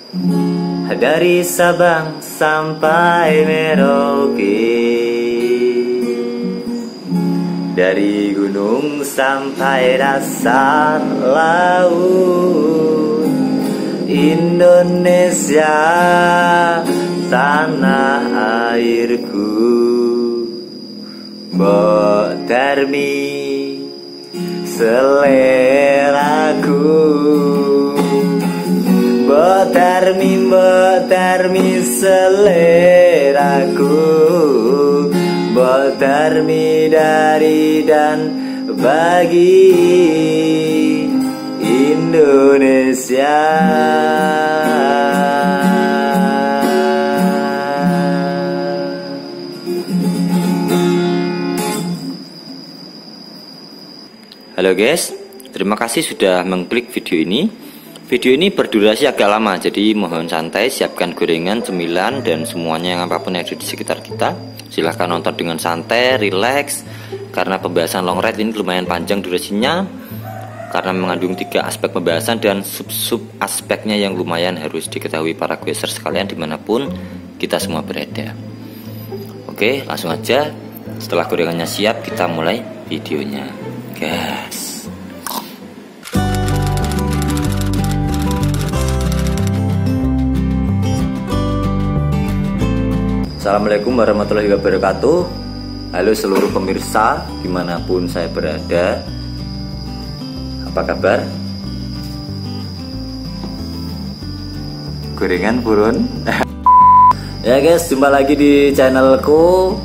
dari Sabang sampai Merauke, dari gunung sampai dasar laut. Indonesia tanah airku, Mbok Darmi seleraku, Mbok Darmi seleraku, Mbok Darmi dari dan bagi Indonesia. Halo guys, terima kasih sudah mengklik video ini. Video ini berdurasi agak lama, jadi mohon santai, siapkan gorengan, cemilan, dan semuanya yang apapun yang ada di sekitar kita. Silahkan nonton dengan santai, relax, karena pembahasan long ride ini lumayan panjang durasinya, karena mengandung 3 aspek pembahasan dan sub-sub aspeknya yang lumayan harus diketahui para quester sekalian dimanapun kita semua berada. Oke, langsung aja. Setelah gorengannya siap, kita mulai videonya, guys. Assalamualaikum warahmatullahi wabarakatuh. Halo seluruh pemirsa dimanapun saya berada, apa kabar? Gorengan purun. Ya guys, jumpa lagi di channelku,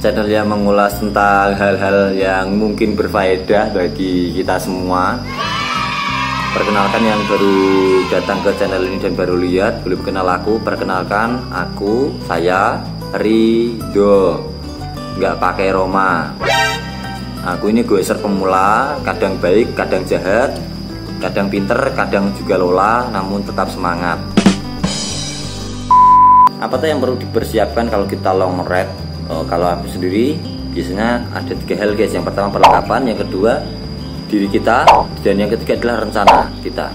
channel yang mengulas tentang hal-hal yang mungkin berfaedah bagi kita semua. Perkenalkan yang baru datang ke channel ini dan baru lihat, belum kenal aku, perkenalkan aku, saya Ridho, nggak pakai Roma. Aku ini goeser pemula, kadang baik, kadang jahat, kadang pinter, kadang juga lola, namun tetap semangat. Apa tuh yang perlu dipersiapkan kalau kita long ride? Kalau aku sendiri biasanya ada 3 hal guys. Yang pertama perlengkapan, yang kedua diri kita, dan yang ketiga adalah rencana kita.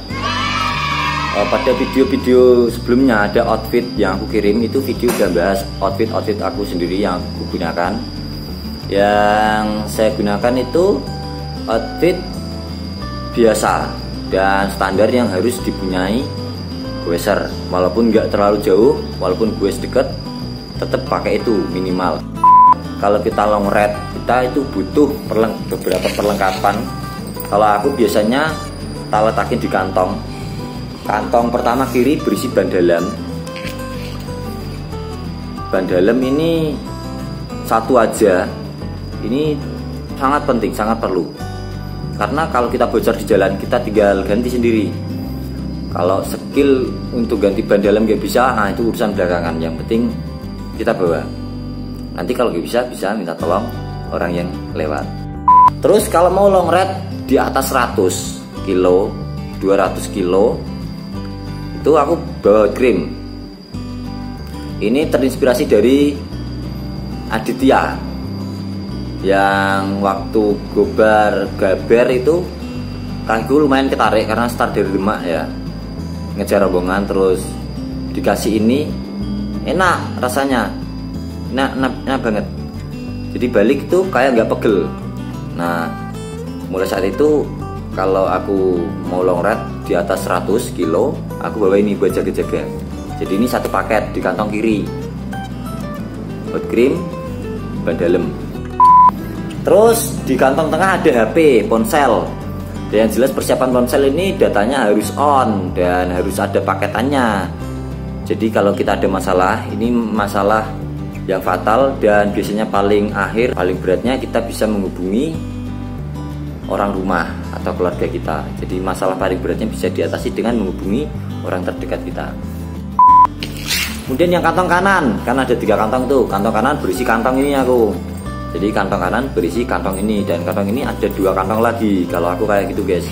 Pada video-video sebelumnya ada outfit yang aku kirim, itu video udah bahas outfit aku sendiri yang aku gunakan. Yang saya gunakan itu outfit biasa dan standar yang harus dipunyai goeser, walaupun nggak terlalu jauh, walaupun gue deket, tetap pakai itu minimal. Kalau kita long ride, kita itu butuh beberapa perlengkapan. Kalau aku biasanya tak letakin di kantong. Kantong pertama kiri berisi ban dalam. Ban dalam ini satu aja. Ini sangat penting, sangat perlu. Karena kalau kita bocor di jalan, kita tinggal ganti sendiri. Kalau skill untuk ganti ban dalam nggak bisa, nah itu urusan belakangan. Yang penting kita bawa. Nanti kalau nggak bisa minta tolong orang yang lewat. Terus kalau mau long ride di atas 100 kilo, 200 kilo, itu aku bawa krim. Ini terinspirasi dari Aditya yang waktu gobar gaber itu kakiku lumayan ketarik karena start dari Demak ya, ngejar rombongan, terus dikasih ini, enak rasanya, enak banget. Jadi balik itu kayak nggak pegel. Nah mulai saat itu kalau aku mau long ride di atas 100 kilo, aku bawa ini buat jaga-jaga. Jadi ini satu paket di kantong kiri, buat krim, ban dalam. Terus di kantong tengah ada HP, ponsel. Dan yang jelas persiapan ponsel ini datanya harus on dan harus ada paketannya. Jadi kalau kita ada masalah, ini masalah yang fatal dan biasanya paling akhir, paling beratnya kita bisa menghubungi orang rumah atau keluarga kita. Jadi masalah paling beratnya bisa diatasi dengan menghubungi orang terdekat kita. Kemudian yang kantong kanan, kan ada 3 kantong tuh. Kantong kanan berisi kantong ini aku. Jadi kantong kanan berisi kantong ini, dan kantong ini ada 2 kantong lagi. Kalau aku kayak gitu guys.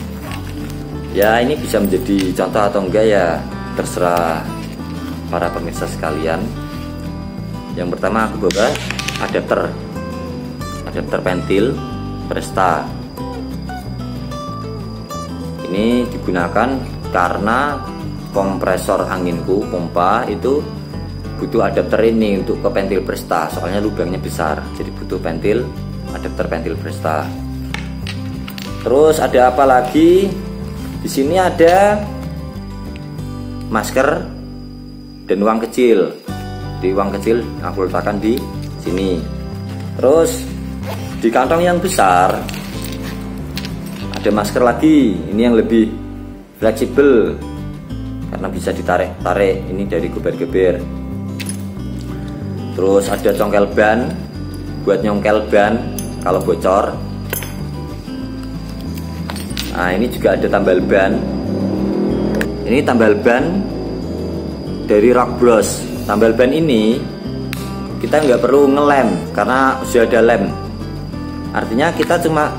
Ya ini bisa menjadi contoh atau enggak ya, terserah para pemirsa sekalian. Yang pertama aku bawa adapter pentil Presta. Ini digunakan karena kompresor anginku, pompa itu butuh adapter ini untuk ke pentil Presta, soalnya lubangnya besar, jadi butuh adapter pentil Presta. Terus ada apa lagi? Di sini ada masker dan uang kecil. Di uang kecil aku letakkan di sini. Terus di kantong yang besar ada masker lagi. Ini yang lebih fleksibel karena bisa ditarik-tarik. Ini dari geber-geber. Terus ada congkel ban buat nyongkel ban kalau bocor. Nah, ini juga ada tambal ban. Ini tambal ban dari Rock Bros. Tambal ban ini kita nggak perlu ngelem karena sudah ada lem. Artinya kita cuma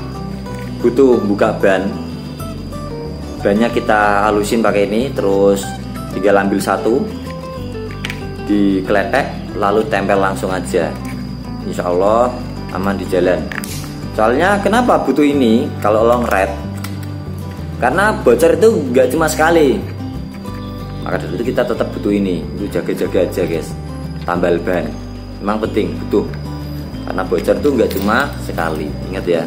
butuh buka ban. Bannya kita halusin pakai ini, terus tinggal ambil satu, dikeletek, lalu tempel langsung aja. Insya Allah aman di jalan. Soalnya kenapa butuh ini kalau long ride? Karena bocor itu nggak cuma sekali. Maka dari itu kita tetap butuh ini. Itu jaga-jaga aja guys. Tambal ban memang penting, butuh. Karena bocor itu nggak cuma sekali. Ingat ya.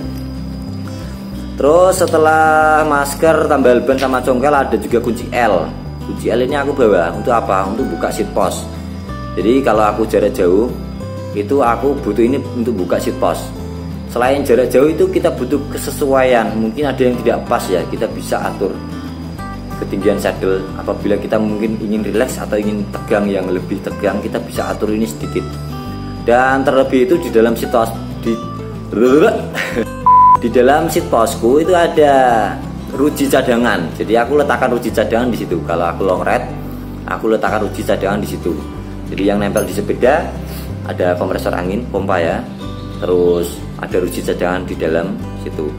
Terus setelah masker, tambal ban sama congkel ada juga kunci L. Kunci L ini aku bawa untuk apa? Untuk buka seat post. Jadi kalau aku jarak jauh itu aku butuh ini untuk buka seat post. Selain jarak jauh itu kita butuh kesesuaian. Mungkin ada yang tidak pas ya, kita bisa atur ketinggian saddle. Apabila kita mungkin ingin relax atau ingin tegang yang lebih tegang, kita bisa atur ini sedikit. Dan terlebih itu di dalam seat post di dalam seat postku itu ada ruji cadangan. Jadi aku letakkan ruji cadangan di situ. Kalau aku long ride, aku letakkan ruji cadangan di situ. Jadi yang nempel di sepeda ada kompresor angin, pompa ya. Terus ada ruji cadangan di dalam situ.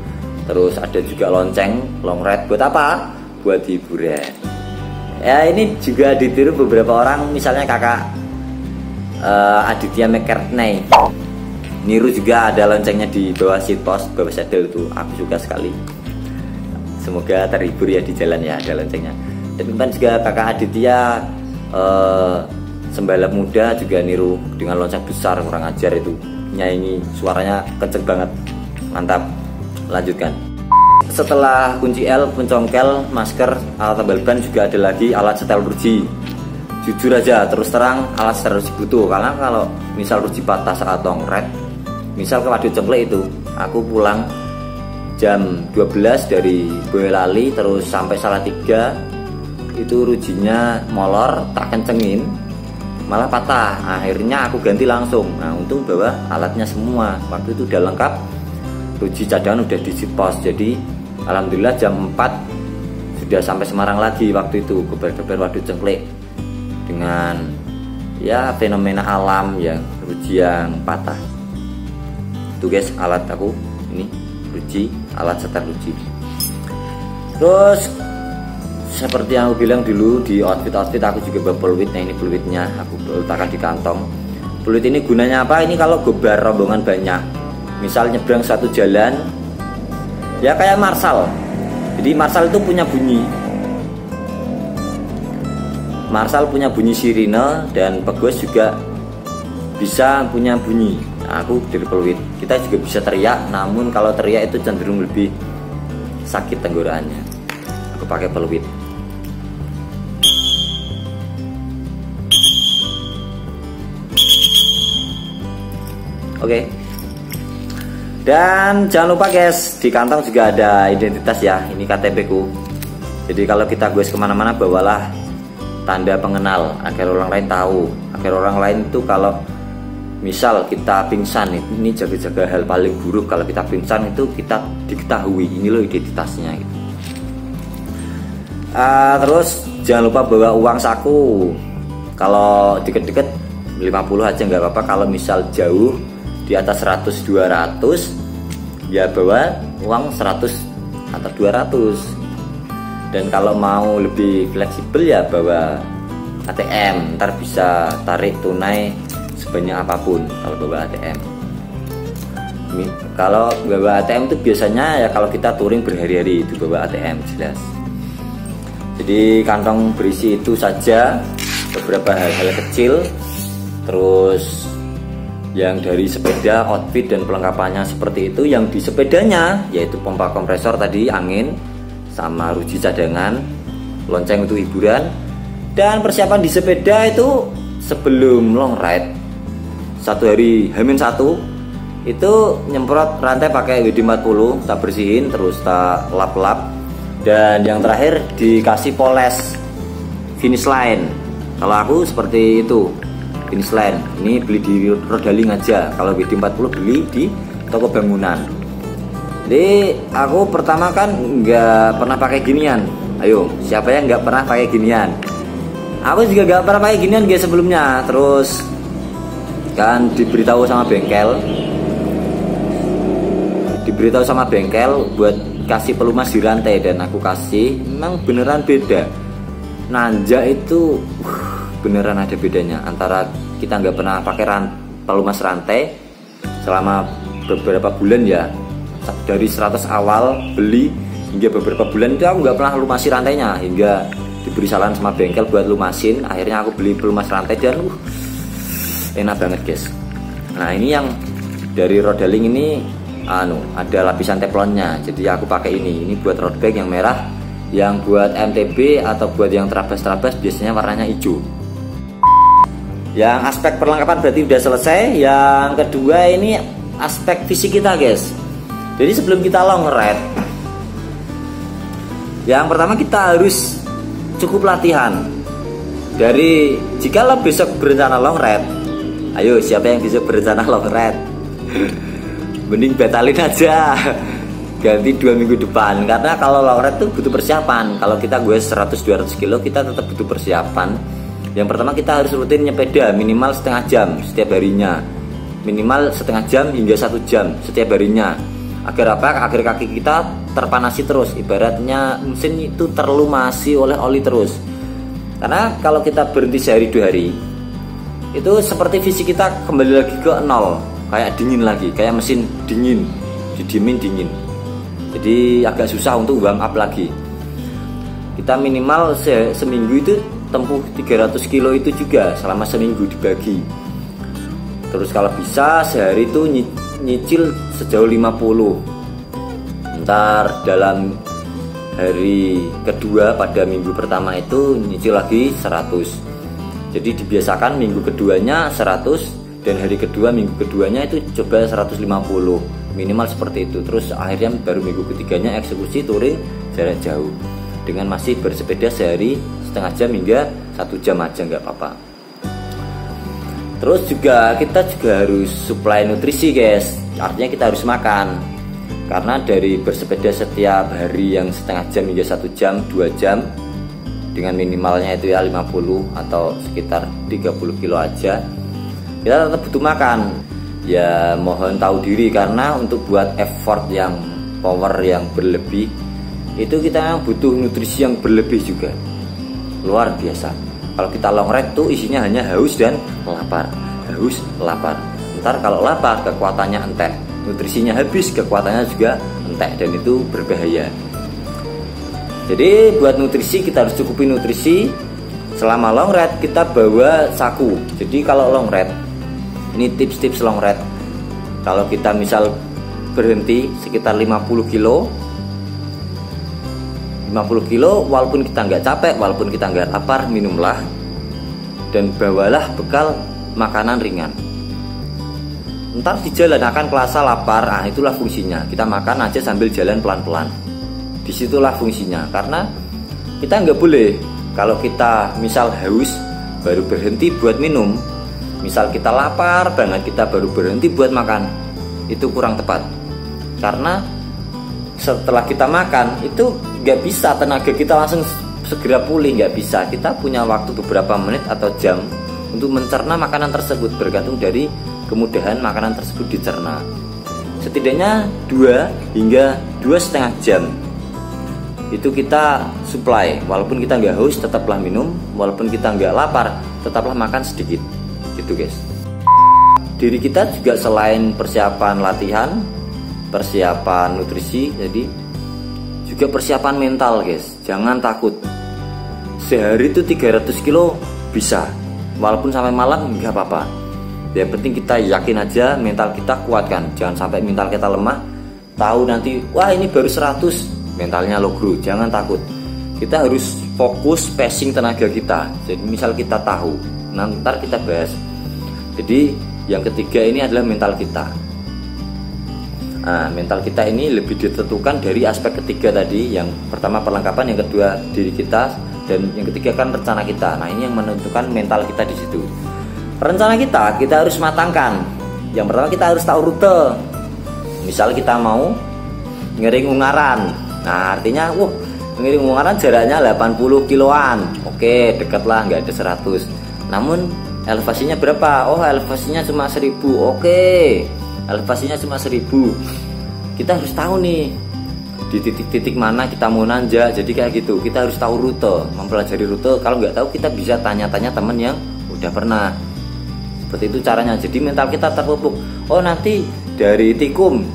Terus ada juga lonceng long ride. Buat apa? Buat hiburan. Ya ini juga ditiru beberapa orang, misalnya kakak Aditya McCartney. Niru juga ada loncengnya di bawah seat post, bawah saddle itu. Aku suka sekali. Semoga terhibur ya di jalan ya, ada loncengnya. Dan kemudian juga kakak Aditya Sembalap Muda juga niru dengan lonceng besar, kurang ajar itu. Nyanyi suaranya kenceng banget. Mantap. Lanjutkan. Setelah kunci L, pencongkel, masker, alat tambal ban juga ada lagi alat setel ruji. Jujur aja, terus terang alat setel ruji butuh. Karena kalau misal ruji patah saat long ride, misal ke Waduk Cengklek itu, aku pulang jam 12 dari Boyolali terus sampai Salatiga, itu rujinya molor, tak kencengin, malah patah. Akhirnya aku ganti langsung. Nah untung bawa alatnya semua. Waktu itu udah lengkap, ruji cadangan udah di seat post. Jadi alhamdulillah jam 4 sudah sampai Semarang lagi. Waktu itu geber-geber Waduk Cengklek dengan ya fenomena alam yang ruji yang patah. Itu guys alat aku ini ruji, alat setel ruji. Terus seperti yang aku bilang dulu di outfit aku juga bawa peluit. Nah ini peluitnya aku letakkan di kantong. Peluit ini gunanya apa? Ini kalau gobar rombongan banyak, misal nyebrang satu jalan ya kayak Marshall. Jadi Marshall itu punya bunyi. Marshall punya bunyi sirine dan Pegos juga bisa punya bunyi. Nah, aku dari peluit. Kita juga bisa teriak, namun kalau teriak itu cenderung lebih sakit tenggorokannya. Aku pakai peluit. Oke. Dan jangan lupa guys, di kantong juga ada identitas ya. Ini KTP ku. Jadi kalau kita goes kemana-mana bawalah tanda pengenal agar orang lain tahu. Agar orang lain itu kalau misal kita pingsan, ini jaga-jaga hal paling buruk. Kalau kita pingsan itu kita diketahui ini loh identitasnya gitu. Terus jangan lupa bawa uang saku. Kalau deket-deket 50 aja nggak apa-apa. Kalau misal jauh di atas 100-200 ya bawa uang 100 atau 200. Dan kalau mau lebih fleksibel ya bawa ATM, ntar bisa tarik tunai sebanyak apapun kalau bawa ATM. Kalau bawa ATM itu biasanya ya kalau kita touring berhari-hari itu bawa ATM jelas. Jadi kantong berisi itu saja, beberapa hal-hal kecil. Terus yang dari sepeda, outfit dan pelengkapannya seperti itu. Yang di sepedanya yaitu pompa kompresor tadi, angin, sama ruji cadangan, lonceng untuk hiburan. Dan persiapan di sepeda itu sebelum long ride, 1 hari H-1 itu nyemprot rantai pakai WD-40, tak bersihin terus tak lap-lap. Dan yang terakhir dikasih poles finish line. Kalau aku seperti itu, finish line ini beli di Rodaling aja, kalau WD-40 beli di toko bangunan. Jadi aku pertama kan nggak pernah pakai ginian. Ayo, siapa yang nggak pernah pakai ginian? Aku juga nggak pernah pakai ginian guys sebelumnya. Terus kan diberitahu sama bengkel buat kasih pelumas di rantai, dan aku kasih. Memang beneran beda. Nanjak itu beneran ada bedanya antara kita nggak pernah pakai pelumas rantai selama beberapa bulan ya. Dari 100 awal beli hingga beberapa bulan itu aku nggak pernah lumasi rantainya, hingga diberi saran sama bengkel buat lumasin. Akhirnya aku beli pelumas rantai dan enak banget guys. Nah ini yang dari Rodaling ini ada lapisan teflonnya, jadi aku pakai ini buat road bag yang merah. Yang buat MTB atau buat yang terabas-terabas biasanya warnanya hijau. Yang aspek perlengkapan berarti udah selesai. Yang kedua ini aspek fisik kita guys. Jadi sebelum kita long ride, yang pertama kita harus cukup latihan. Dari jika lo besok berencana long ride, ayo siapa yang besok berencana long ride? Mending batalin aja, ganti 2 minggu depan. Karena kalau long ride tuh butuh persiapan. Kalau kita 100-200 kilo kita tetap butuh persiapan. Yang pertama kita harus rutin nyepeda minimal setengah jam setiap harinya, minimal setengah jam hingga 1 jam setiap harinya. Agar apa? Agar kaki kita terpanasi terus. Ibaratnya mesin itu terlumasi oleh oli terus. Karena kalau kita berhenti sehari 2 hari, itu seperti fisik kita kembali lagi ke nol, kayak dingin lagi, kayak mesin dingin, didiemin dingin. Jadi agak susah untuk warm up lagi. Kita minimal seminggu itu tempuh 300 kilo itu juga selama seminggu dibagi. Terus kalau bisa sehari itu nyicil sejauh 50. Ntar dalam hari kedua pada minggu pertama itu nyicil lagi 100. Jadi dibiasakan minggu keduanya 100 dan hari kedua minggu keduanya itu coba 150 minimal seperti itu. Terus akhirnya baru minggu ketiganya eksekusi touring jarak jauh dengan masih bersepeda sehari setengah jam hingga 1 jam aja nggak apa-apa. Terus juga kita juga harus supply nutrisi guys. Artinya kita harus makan. Karena dari bersepeda setiap hari yang setengah jam hingga 1 jam, 2 jam dengan minimalnya itu ya 50 atau sekitar 30 kilo aja, kita tetap butuh makan. Ya mohon tahu diri, karena untuk buat effort yang power yang berlebih itu kita butuh nutrisi yang berlebih juga. Luar biasa. Kalau kita long ride tuh isinya hanya haus dan lapar. Haus, lapar. Ntar kalau lapar kekuatannya entek, nutrisinya habis kekuatannya juga entek, dan itu berbahaya. Jadi buat nutrisi kita harus cukupi nutrisi. Selama long ride kita bawa saku. Jadi kalau long ride, ini tips-tips long ride. Kalau kita misal berhenti sekitar 50 kilo, walaupun kita nggak capek, walaupun kita nggak lapar, minumlah dan bawalah bekal makanan ringan. Ntar di jalan akan kerasa lapar, itulah fungsinya. Kita makan aja sambil jalan pelan-pelan. Disitulah fungsinya. Karena kita nggak boleh kalau kita misal haus baru berhenti buat minum. Misal kita lapar banget kita baru berhenti buat makan, itu kurang tepat. Karena setelah kita makan itu nggak bisa tenaga kita langsung segera pulih, nggak bisa. Kita punya waktu beberapa menit atau jam untuk mencerna makanan tersebut, bergantung dari kemudahan makanan tersebut dicerna. Setidaknya 2 hingga 2,5 jam itu kita supply. Walaupun kita nggak haus tetaplah minum, walaupun kita nggak lapar tetaplah makan sedikit, gitu guys. Diri kita juga selain persiapan latihan, persiapan nutrisi, jadi juga persiapan mental guys. Jangan takut. sehari itu 300 kilo bisa, walaupun sampai malam nggak apa-apa. Yang penting kita yakin aja, mental kita kuatkan. Jangan sampai mental kita lemah, tahu nanti wah ini baru 100, mentalnya low bro. Jangan takut, kita harus fokus passing tenaga kita. Jadi misal kita tahu, nanti kita bahas. Jadi yang ketiga ini adalah mental kita. Nah, mental kita ini lebih ditentukan dari aspek ketiga tadi. Yang pertama perlengkapan, yang kedua diri kita, dan yang ketiga kan rencana kita. Nah, ini yang menentukan mental kita di situ. Rencana kita harus matangkan. Yang pertama kita harus tahu rute. Misal kita mau ngering Ungaran. Nah, artinya ngering Ungaran jaraknya 80 kiloan. Oke, deket lah, nggak ada 100. Namun elevasinya berapa? Oh, elevasinya cuma 1000. Oke, elevasinya cuma 1000. Kita harus tahu nih di titik-titik mana kita mau nanjak. Jadi kayak gitu, kita harus tahu rute, mempelajari rute. Kalau nggak tahu kita bisa tanya-tanya temen yang udah pernah. Seperti itu caranya. Jadi mental kita terpupuk. Oh, nanti dari Tikum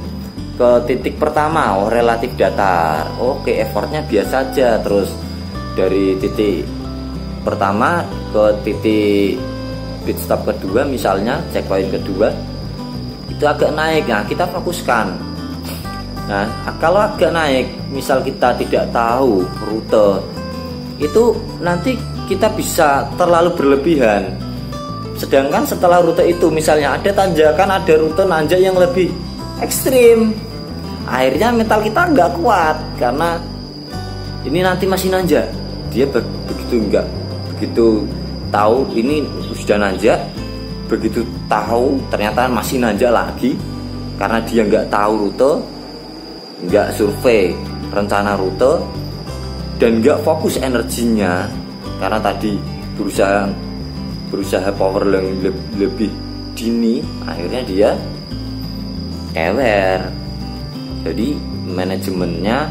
ke titik pertama, oh relatif datar. Oke, effortnya biasa aja. Terus dari titik pertama ke titik pit stop kedua, misalnya checkpoint kedua, itu agak naik. Nah, kita fokuskan. Nah, kalau agak naik, misal kita tidak tahu rute, itu nanti kita bisa terlalu berlebihan. Sedangkan setelah rute itu misalnya ada tanjakan, ada rute nanjak yang lebih ekstrim, akhirnya mental kita nggak kuat karena ini nanti masih nanjak. Dia begitu tahu ini sudah nanjak, begitu tahu ternyata masih nanjak lagi, karena dia nggak tahu rute, nggak survei rencana rute, dan nggak fokus energinya karena tadi berusaha power yang lebih dini, akhirnya dia kewer. Jadi manajemennya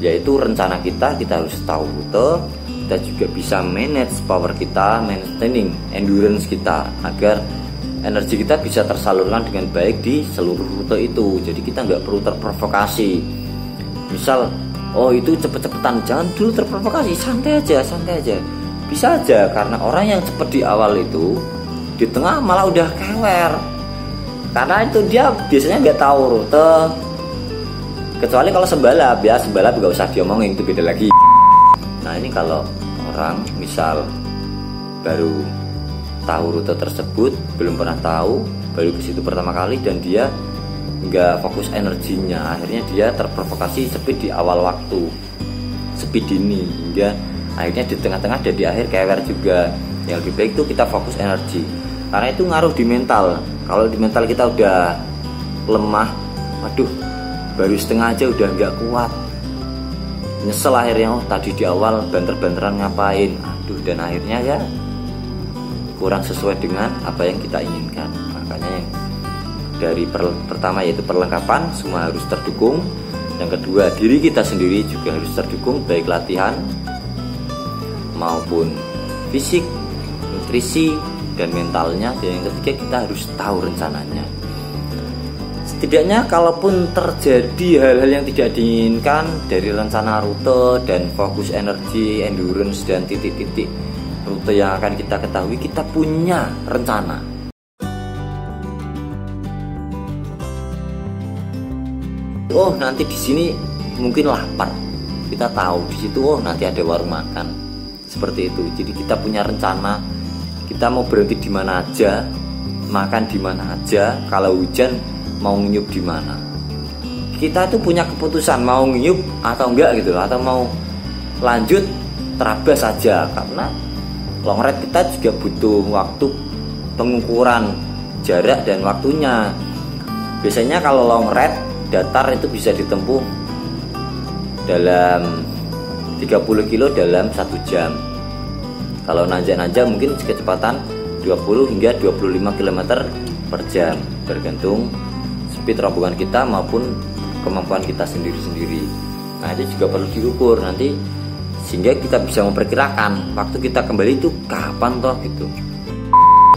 yaitu rencana kita harus tahu rute. Kita juga bisa manage power kita, maintaining endurance kita, agar energi kita bisa tersalurkan dengan baik di seluruh rute itu. Jadi kita nggak perlu terprovokasi. Misal, oh itu cepet-cepetan, jangan dulu terprovokasi, santai aja. Bisa aja, karena orang yang cepet di awal itu di tengah malah udah kewer, karena itu dia biasanya nggak tahu rute. Kecuali kalau sembalap, ya sembalap nggak usah diomongin, itu beda lagi. Nah, ini kalau orang misal baru tahu rute tersebut, belum pernah tahu, baru ke situ pertama kali, dan dia nggak fokus energinya, akhirnya dia terprovokasi speed di awal waktu, speed dini, hingga akhirnya di tengah-tengah dan di akhir kewer juga. Yang lebih baik itu kita fokus energi, karena itu ngaruh di mental. Kalau di mental kita udah lemah, waduh, baru setengah aja udah nggak kuat, nyesel akhirnya. Oh, tadi di awal banter-banteran ngapain, aduh, dan akhirnya ya kurang sesuai dengan apa yang kita inginkan. Makanya yang dari pertama yaitu perlengkapan, semua harus terdukung. Yang kedua, diri kita sendiri juga harus terdukung, baik latihan maupun fisik, nutrisi, dan mentalnya. Dan yang ketiga, kita harus tahu rencananya. Setidaknya kalaupun terjadi hal-hal yang tidak diinginkan dari rencana rute dan fokus energi, endurance, dan titik-titik rute yang akan kita ketahui, kita punya rencana. Oh, nanti di sini mungkin lapar, kita tahu di situ, oh nanti ada warung makan, seperti itu. Jadi kita punya rencana, kita mau berhenti di mana aja, makan di mana aja, kalau hujan mau ngiup di mana. Kita tuh punya keputusan mau ngiup atau enggak gitu, atau mau lanjut terabas saja. Karena long ride kita juga butuh waktu pengukuran jarak dan waktunya. Biasanya kalau long ride datar itu bisa ditempuh dalam 30 kilo dalam 1 jam. Kalau nanjak-nanjak mungkin kecepatan 20 hingga 25 km per jam, bergantung speed rombongan kita maupun kemampuan kita sendiri-sendiri. Nah, itu juga perlu diukur nanti, sehingga kita bisa memperkirakan waktu kita kembali itu kapan toh gitu.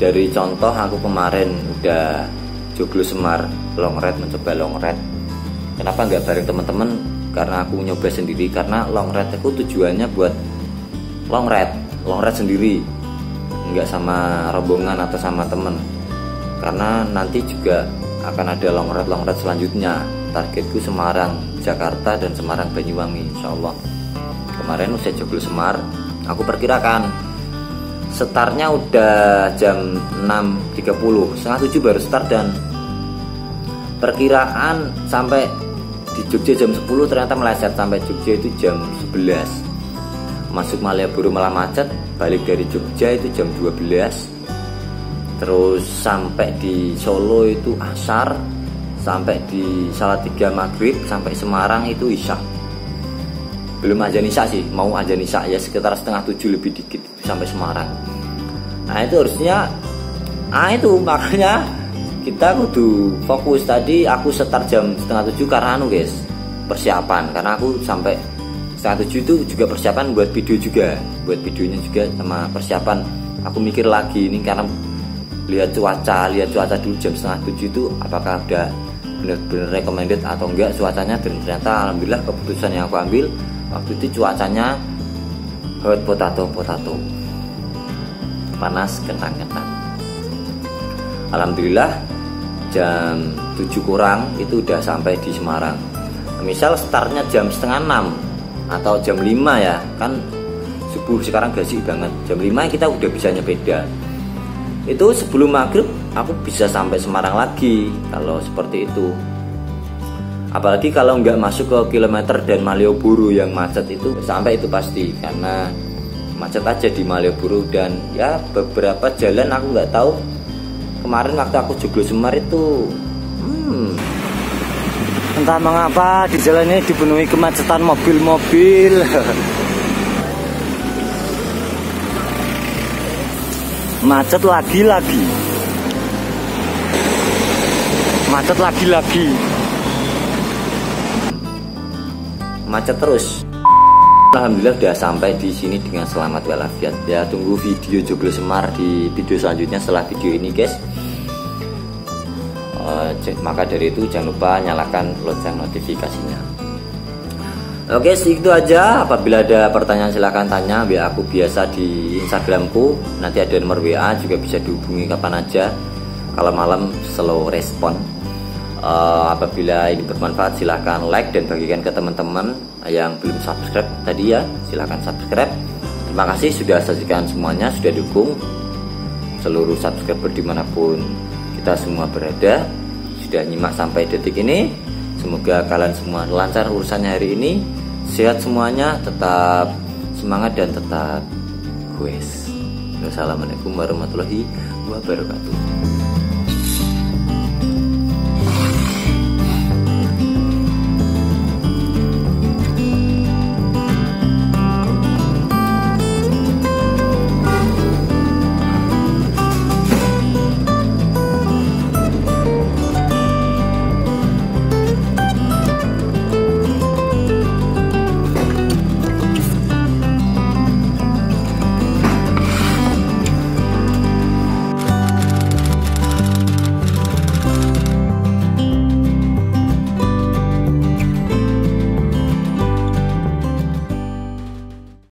Dari contoh aku kemarin udah joglo Semar long ride, mencoba long ride. Kenapa nggak bareng teman-teman? Karena aku nyoba sendiri, karena long ride aku tujuannya buat long ride, long ride sendiri, nggak sama rombongan atau sama temen, karena nanti juga akan ada long ride selanjutnya. Targetku Semarang, Jakarta, dan Semarang Banyuwangi, insya Allah. Kemarin usai joglo Semar, aku perkirakan startnya udah jam 6.30, setengah 7 baru start, dan perkiraan sampai di Jogja jam 10 ternyata meleset sampai Jogja itu jam 11. Masuk Malioboro malah macet, balik dari Jogja itu jam 12. Terus sampai di Solo itu asar, sampai di Salatiga maghrib, sampai Semarang itu isya. Belum azan isya sih, mau azan isya ya sekitar setengah 7 lebih dikit sampai Semarang. Nah itu harusnya, itu makanya kita kudu fokus. Tadi aku start jam setengah 7 karena guys, persiapan, karena aku sampai setengah 7 itu juga persiapan buat video juga, buat videonya juga sama persiapan. Aku mikir lagi ini karena lihat cuaca dulu jam setengah 7 itu apakah udah benar-benar recommended atau enggak cuacanya, dan ternyata alhamdulillah keputusan yang aku ambil waktu itu cuacanya hot potato, panas kentang-kentang. Alhamdulillah jam 7 kurang itu udah sampai di Semarang. Misal startnya jam setengah 6 atau jam 5 ya, kan subuh sekarang gasik banget, jam 5 kita udah bisa nyepeda. Itu sebelum maghrib aku bisa sampai Semarang lagi kalau seperti itu. Apalagi kalau nggak masuk ke kilometer dan Malioboro yang macet itu, sampai itu pasti, karena macet aja di Malioboro. Dan ya beberapa jalan aku nggak tahu. Kemarin waktu aku joglo Semar itu entah mengapa di jalan ini dipenuhi kemacetan mobil-mobil. Macet lagi-lagi. Macet terus. Alhamdulillah udah sampai di sini dengan selamat walafiat. Ya tunggu video joglo Semar di video selanjutnya setelah video ini guys. Maka dari itu jangan lupa nyalakan lonceng notifikasinya. Oke, segitu aja. Apabila ada pertanyaan silahkan tanya. WA aku biasa di Instagramku. Nanti ada nomor WA, juga bisa dihubungi kapan aja. Kalau malam slow respon. Apabila ini bermanfaat silahkan like dan bagikan ke teman-teman yang belum subscribe tadi ya, silahkan subscribe. Terima kasih sudah saksikan semuanya, sudah dukung seluruh subscriber dimanapun kita semua berada, sudah nyimak sampai detik ini. Semoga kalian semua lancar urusannya hari ini, sehat semuanya, tetap semangat dan tetap goes. Wassalamualaikum warahmatullahi wabarakatuh.